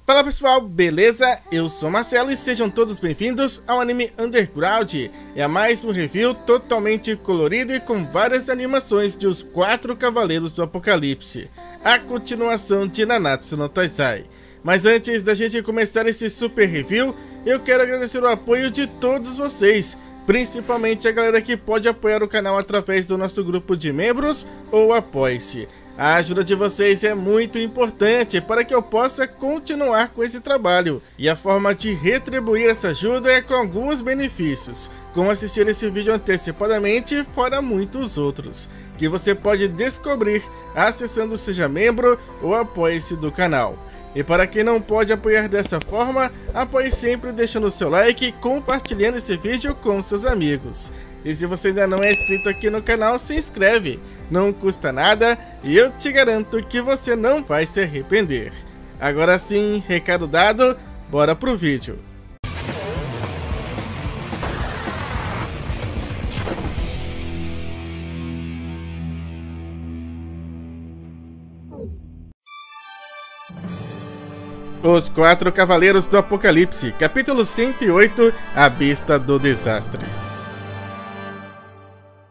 Fala pessoal, beleza? Eu sou Marcelo e sejam todos bem-vindos ao anime Underground. É mais um review totalmente colorido e com várias animações de Os Quatro Cavaleiros do Apocalipse, a continuação de Nanatsu no Taizai. Mas antes da gente começar esse super review, eu quero agradecer o apoio de todos vocês, principalmente a galera que pode apoiar o canal através do nosso grupo de membros ou Apoie-se. A ajuda de vocês é muito importante para que eu possa continuar com esse trabalho, e a forma de retribuir essa ajuda é com alguns benefícios, como assistir esse vídeo antecipadamente, fora muitos outros, que você pode descobrir acessando o Seja Membro ou Apoie-se do canal. E para quem não pode apoiar dessa forma, apoie sempre deixando o seu like e compartilhando esse vídeo com seus amigos. E se você ainda não é inscrito aqui no canal, se inscreve, não custa nada e eu te garanto que você não vai se arrepender. Agora sim, recado dado, bora pro vídeo. Os Quatro Cavaleiros do Apocalipse, capítulo 108, A Besta do Desastre.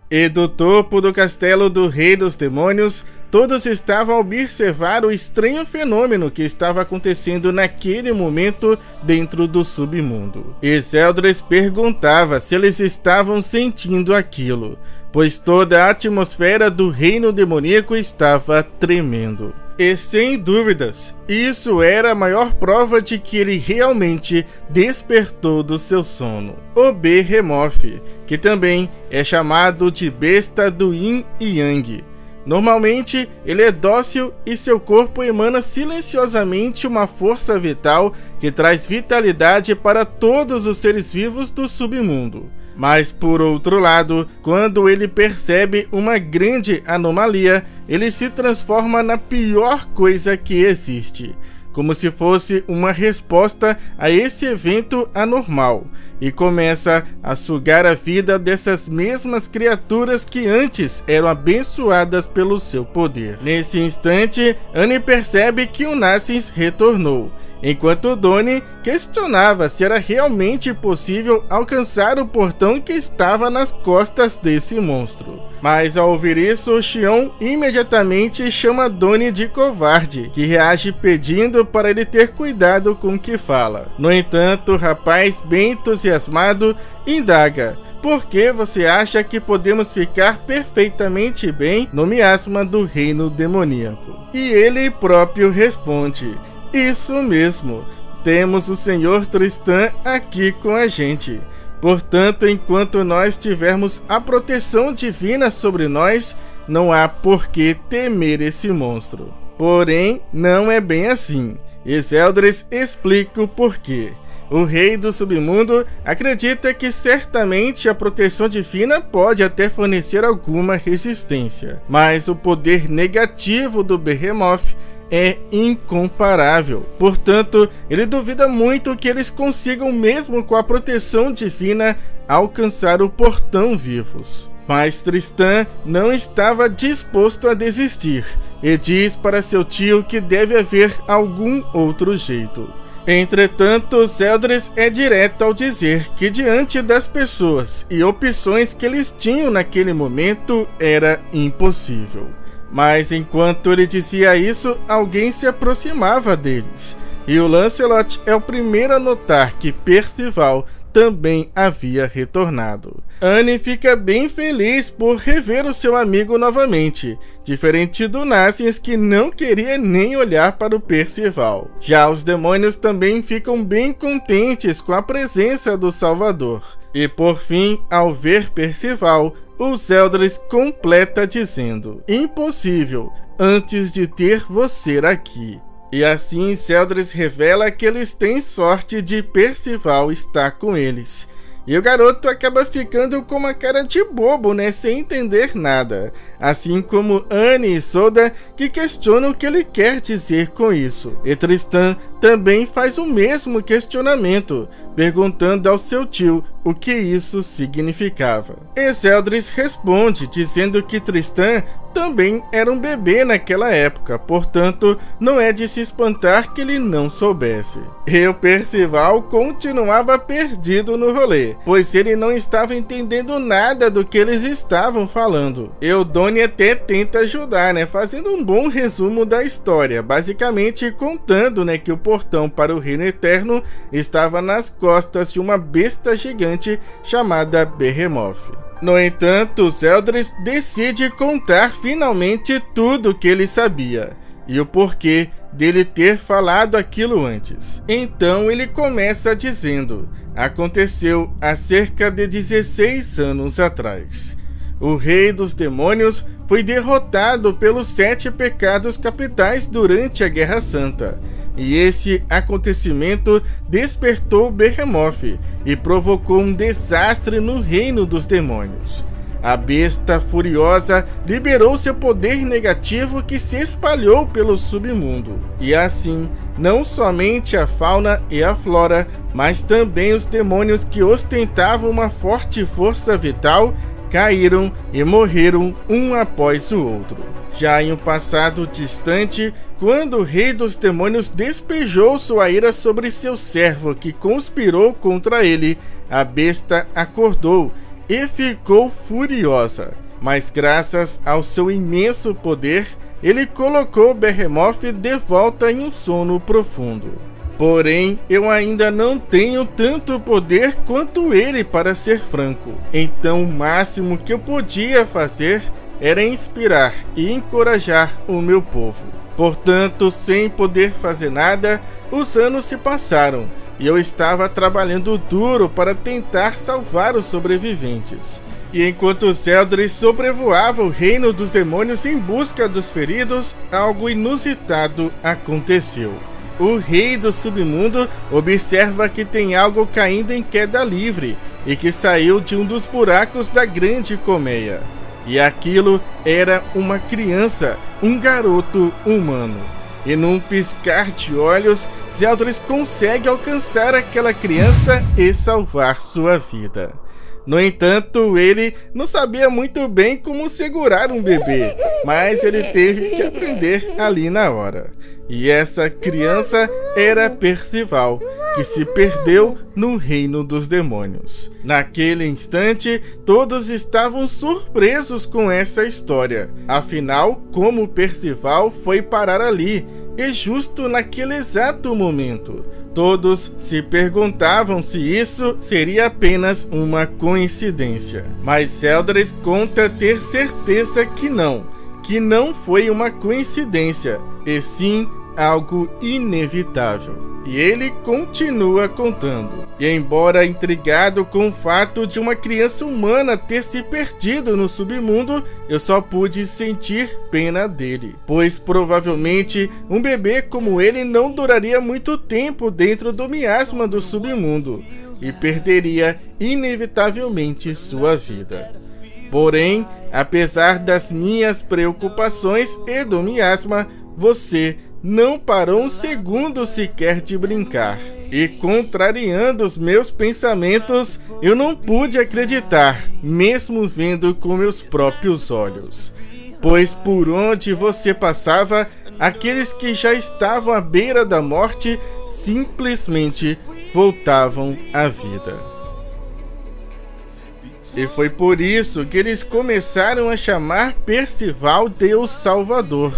E do topo do castelo do Rei dos Demônios, todos estavam a observar o estranho fenômeno que estava acontecendo naquele momento dentro do submundo. E Zeldris perguntava se eles estavam sentindo aquilo, pois toda a atmosfera do reino demoníaco estava tremendo. E sem dúvidas, isso era a maior prova de que ele realmente despertou do seu sono. O Behemoth, que também é chamado de Besta do Yin e Yang. Normalmente, ele é dócil e seu corpo emana silenciosamente uma força vital que traz vitalidade para todos os seres vivos do submundo. Mas por outro lado, quando ele percebe uma grande anomalia, ele se transforma na pior coisa que existe, como se fosse uma resposta a esse evento anormal, e começa a sugar a vida dessas mesmas criaturas que antes eram abençoadas pelo seu poder. Nesse instante, Annie percebe que o Nassens retornou, enquanto Donnie questionava se era realmente possível alcançar o portão que estava nas costas desse monstro. Mas ao ouvir isso, Xion imediatamente chama Donnie de covarde, que reage pedindo para ele ter cuidado com o que fala. No entanto, o rapaz, bem entusiasmado, indaga: por que você acha que podemos ficar perfeitamente bem no miasma do reino demoníaco? E ele próprio responde: isso mesmo, temos o Senhor Tristan aqui com a gente. Portanto, enquanto nós tivermos a proteção divina sobre nós, não há por que temer esse monstro. Porém, não é bem assim. E Zeldris explica o porquê. O rei do submundo acredita que certamente a proteção divina pode até fornecer alguma resistência, mas o poder negativo do Behemoth é incomparável. Portanto, ele duvida muito que eles consigam, mesmo com a proteção divina, alcançar o portão vivos. Mas Tristan não estava disposto a desistir e diz para seu tio que deve haver algum outro jeito. Entretanto, Zeldris é direto ao dizer que diante das pessoas e opções que eles tinham naquele momento, era impossível. Mas enquanto ele dizia isso, alguém se aproximava deles, e o Lancelot é o primeiro a notar que Percival também havia retornado. Annie fica bem feliz por rever o seu amigo novamente, diferente do Nassens, que não queria nem olhar para o Percival. Já os demônios também ficam bem contentes com a presença do Salvador. E por fim, ao ver Percival, o Zeldris completa dizendo: impossível, antes de ter você aqui. E assim Zeldris revela que eles têm sorte de Percival estar com eles. E o garoto acaba ficando com uma cara de bobo, né, sem entender nada. Assim como Annie e Soda, que questionam o que ele quer dizer com isso. E Tristan também faz o mesmo questionamento, perguntando ao seu tio o que isso significava. E Zeldris responde, dizendo que Tristan também era um bebê naquela época, portanto, não é de se espantar que ele não soubesse. E o Percival continuava perdido no rolê, pois ele não estava entendendo nada do que eles estavam falando. Eudone até tenta ajudar, fazendo um bom resumo da história, basicamente contando, que o portão para o Reino Eterno estava nas costas de uma besta gigante chamada Behemoth. No entanto, Zeldris decide contar finalmente tudo o que ele sabia e o porquê dele ter falado aquilo antes. Então ele começa dizendo: aconteceu há cerca de 16 anos atrás. O Rei dos Demônios foi derrotado pelos 7 pecados capitais durante a Guerra Santa. E esse acontecimento despertou Behemoth e provocou um desastre no reino dos demônios. A besta furiosa liberou seu poder negativo que se espalhou pelo submundo. E assim, não somente a fauna e a flora, mas também os demônios que ostentavam uma forte força vital caíram e morreram um após o outro. Já em um passado distante, quando o Rei dos Demônios despejou sua ira sobre seu servo que conspirou contra ele, a besta acordou e ficou furiosa. Mas graças ao seu imenso poder, ele colocou Behemoth de volta em um sono profundo. Porém, eu ainda não tenho tanto poder quanto ele, para ser franco. Então o máximo que eu podia fazer era inspirar e encorajar o meu povo. Portanto, sem poder fazer nada, os anos se passaram e eu estava trabalhando duro para tentar salvar os sobreviventes. E enquanto Zeldris sobrevoava o reino dos demônios em busca dos feridos, algo inusitado aconteceu. O rei do submundo observa que tem algo caindo em queda livre e que saiu de um dos buracos da grande colmeia. E aquilo era uma criança, um garoto humano. E num piscar de olhos, Zeldris consegue alcançar aquela criança e salvar sua vida. No entanto, ele não sabia muito bem como segurar um bebê, mas ele teve que aprender ali na hora. E essa criança era Percival, que se perdeu no reino dos demônios. Naquele instante, todos estavam surpresos com essa história. Afinal, como Percival foi parar ali, e justo naquele exato momento? Todos se perguntavam se isso seria apenas uma coincidência. Mas Zeldris conta ter certeza que não foi uma coincidência, e sim algo inevitável. E ele continua contando. E embora intrigado com o fato de uma criança humana ter se perdido no submundo, eu só pude sentir pena dele, pois provavelmente um bebê como ele não duraria muito tempo dentro do miasma do submundo e perderia inevitavelmente sua vida. Porém, apesar das minhas preocupações e do miasma, você não parou um segundo sequer de brincar. E contrariando os meus pensamentos, eu não pude acreditar, mesmo vendo com meus próprios olhos. Pois por onde você passava, aqueles que já estavam à beira da morte simplesmente voltavam à vida. E foi por isso que eles começaram a chamar Percival de o Salvador,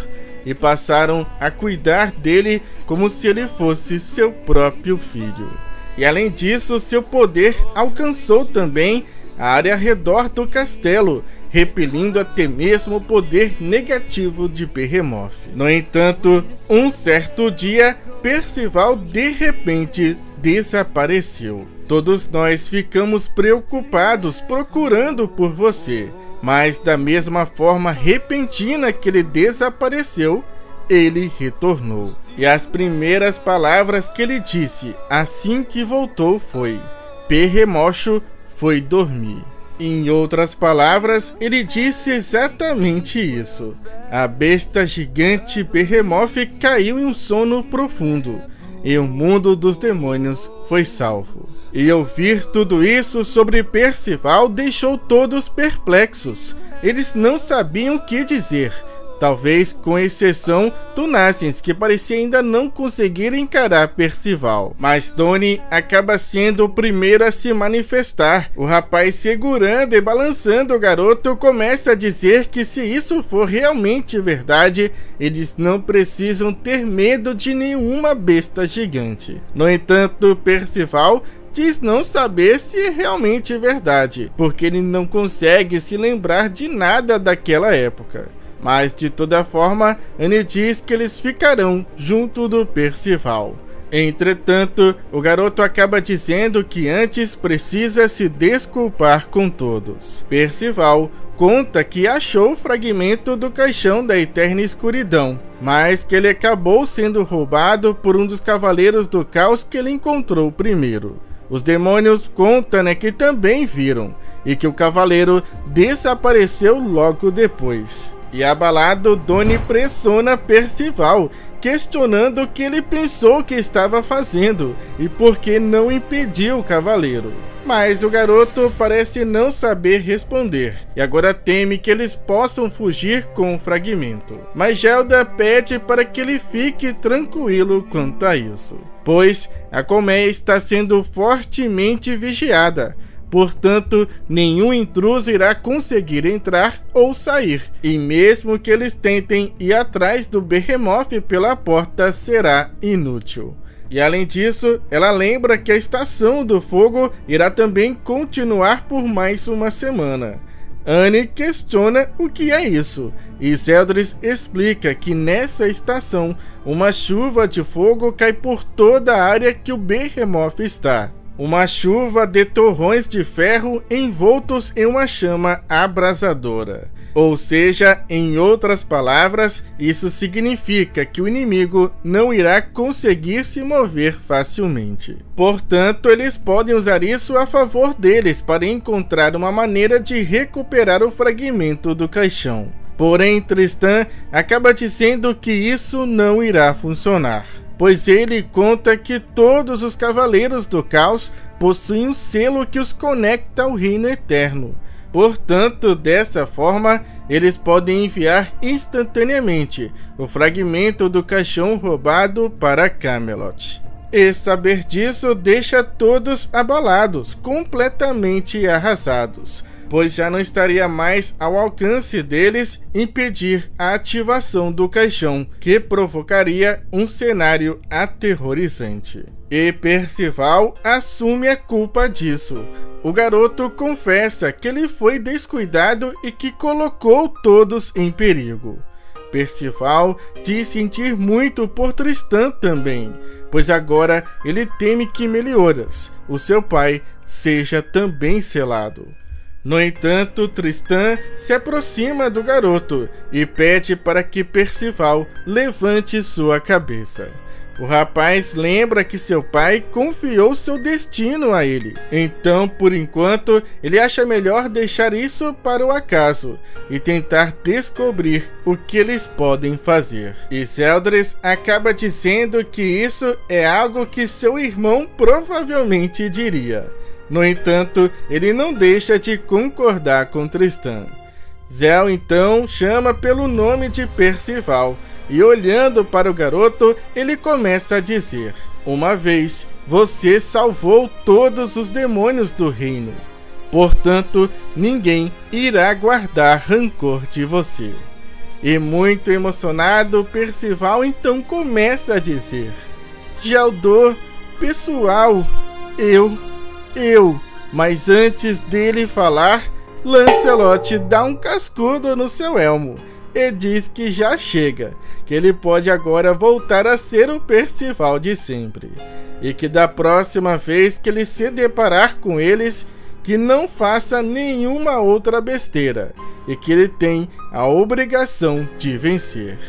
e passaram a cuidar dele como se ele fosse seu próprio filho. E além disso, seu poder alcançou também a área ao redor do castelo, repelindo até mesmo o poder negativo de Behemoth. No entanto, um certo dia, Percival de repente desapareceu. Todos nós ficamos preocupados procurando por você. Mas da mesma forma repentina que ele desapareceu, ele retornou. E as primeiras palavras que ele disse assim que voltou foi: Behemoth foi dormir. Em outras palavras, ele disse exatamente isso. A besta gigante Behemoth caiu em um sono profundo, e o mundo dos demônios foi salvo. E ouvir tudo isso sobre Percival deixou todos perplexos, eles não sabiam o que dizer. Talvez com exceção do Nassians, que parecia ainda não conseguir encarar Percival. Mas Tony acaba sendo o primeiro a se manifestar. O rapaz, segurando e balançando o garoto, começa a dizer que se isso for realmente verdade, eles não precisam ter medo de nenhuma besta gigante. No entanto, Percival diz não saber se é realmente verdade, porque ele não consegue se lembrar de nada daquela época. Mas de toda forma, Annie diz que eles ficarão junto do Percival. Entretanto, o garoto acaba dizendo que antes precisa se desculpar com todos. Percival conta que achou o fragmento do caixão da Eterna Escuridão, mas que ele acabou sendo roubado por um dos Cavaleiros do Caos que ele encontrou primeiro. Os demônios contam que também viram, e que o cavaleiro desapareceu logo depois. E abalado, Donnie pressiona Percival, questionando o que ele pensou que estava fazendo e por que não impediu o cavaleiro. Mas o garoto parece não saber responder, e agora teme que eles possam fugir com o fragmento. Mas Gelda pede para que ele fique tranquilo quanto a isso, pois a colmeia está sendo fortemente vigiada. Portanto, nenhum intruso irá conseguir entrar ou sair, e mesmo que eles tentem ir atrás do Behemoth pela porta, será inútil. E além disso, ela lembra que a Estação do Fogo irá também continuar por mais uma semana. Annie questiona o que é isso, e Zeldris explica que nessa estação, uma chuva de fogo cai por toda a área que o Behemoth está. Uma chuva de torrões de ferro envoltos em uma chama abrasadora. Ou seja, em outras palavras, isso significa que o inimigo não irá conseguir se mover facilmente. Portanto, eles podem usar isso a favor deles para encontrar uma maneira de recuperar o fragmento do caixão. Porém, Tristan acaba dizendo que isso não irá funcionar, pois ele conta que todos os Cavaleiros do Caos possuem um selo que os conecta ao Reino Eterno. Portanto, dessa forma, eles podem enviar instantaneamente o fragmento do caixão roubado para Camelot. E saber disso deixa todos abalados, completamente arrasados, pois já não estaria mais ao alcance deles impedir a ativação do caixão, que provocaria um cenário aterrorizante. E Percival assume a culpa disso. O garoto confessa que ele foi descuidado e que colocou todos em perigo. Percival diz sentir muito por Tristan também, pois agora ele teme que Meliodas, o seu pai, seja também selado. No entanto, Tristan se aproxima do garoto e pede para que Percival levante sua cabeça. O rapaz lembra que seu pai confiou seu destino a ele. Então, por enquanto, ele acha melhor deixar isso para o acaso e tentar descobrir o que eles podem fazer. E Zeldris acaba dizendo que isso é algo que seu irmão provavelmente diria. No entanto, ele não deixa de concordar com Tristan. Zel então chama pelo nome de Percival e, olhando para o garoto, ele começa a dizer: uma vez você salvou todos os demônios do reino, portanto ninguém irá guardar rancor de você. E muito emocionado, Percival então começa a dizer: Jaldor, pessoal, eu, mas antes dele falar, Lancelot dá um cascudo no seu elmo e diz que já chega, que ele pode agora voltar a ser o Percival de sempre, e que da próxima vez que ele se deparar com eles, que não faça nenhuma outra besteira, e que ele tem a obrigação de vencer.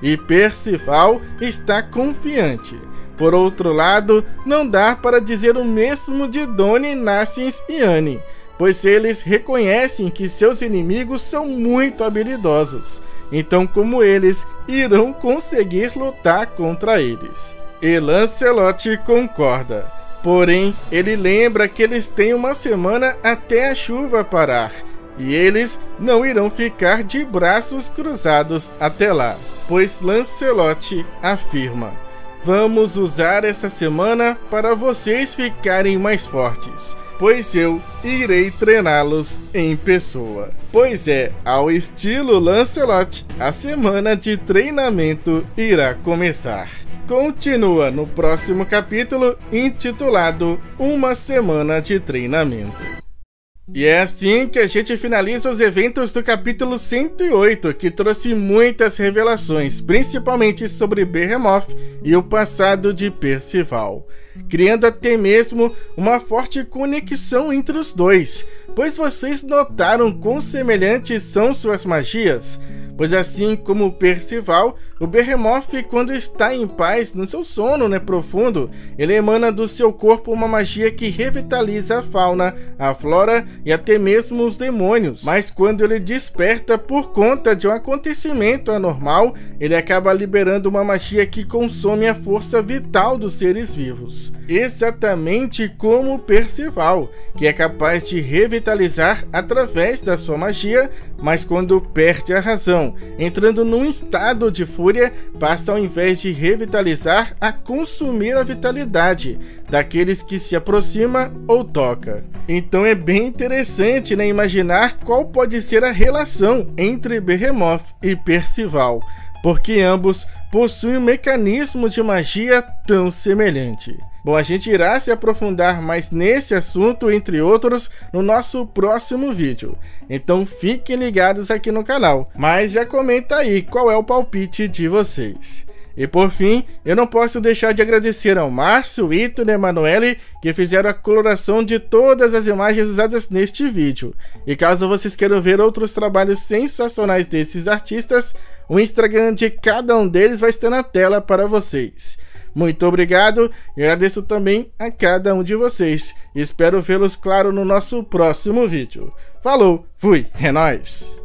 E Percival está confiante. Por outro lado, não dá para dizer o mesmo de Donnie, Nassians e Annie, pois eles reconhecem que seus inimigos são muito habilidosos, então como eles irão conseguir lutar contra eles. E Lancelot concorda, porém ele lembra que eles têm uma semana até a chuva parar, E eles não irão ficar de braços cruzados até lá, pois Lancelot afirma: vamos usar essa semana para vocês ficarem mais fortes, pois eu irei treiná-los em pessoa. Pois é, ao estilo Lancelot, a semana de treinamento irá começar. Continua no próximo capítulo, intitulado Uma Semana de Treinamento. E é assim que a gente finaliza os eventos do capítulo 108, que trouxe muitas revelações, principalmente sobre Behemoth e o passado de Percival, criando até mesmo uma forte conexão entre os dois, pois vocês notaram quão semelhantes são suas magias? Pois assim como Percival, o Behemoth, quando está em paz no seu sono profundo, ele emana do seu corpo uma magia que revitaliza a fauna, a flora e até mesmo os demônios. Mas quando ele desperta por conta de um acontecimento anormal, ele acaba liberando uma magia que consome a força vital dos seres vivos. Exatamente como Percival, que é capaz de revitalizar através da sua magia, mas quando perde a razão, entrando num estado de fúria, passa, ao invés de revitalizar, a consumir a vitalidade daqueles que se aproxima ou toca. Então é bem interessante imaginar qual pode ser a relação entre Behemoth e Percival, porque ambos possuem um mecanismo de magia tão semelhante. Bom, a gente irá se aprofundar mais nesse assunto, entre outros, no nosso próximo vídeo. Então fiquem ligados aqui no canal, mas já comenta aí qual é o palpite de vocês. E por fim, eu não posso deixar de agradecer ao Márcio, Ito e Emanuele, que fizeram a coloração de todas as imagens usadas neste vídeo. E caso vocês queiram ver outros trabalhos sensacionais desses artistas, o Instagram de cada um deles vai estar na tela para vocês. Muito obrigado e agradeço também a cada um de vocês. Espero vê-los, claro, no nosso próximo vídeo. Falou, fui, é nóis!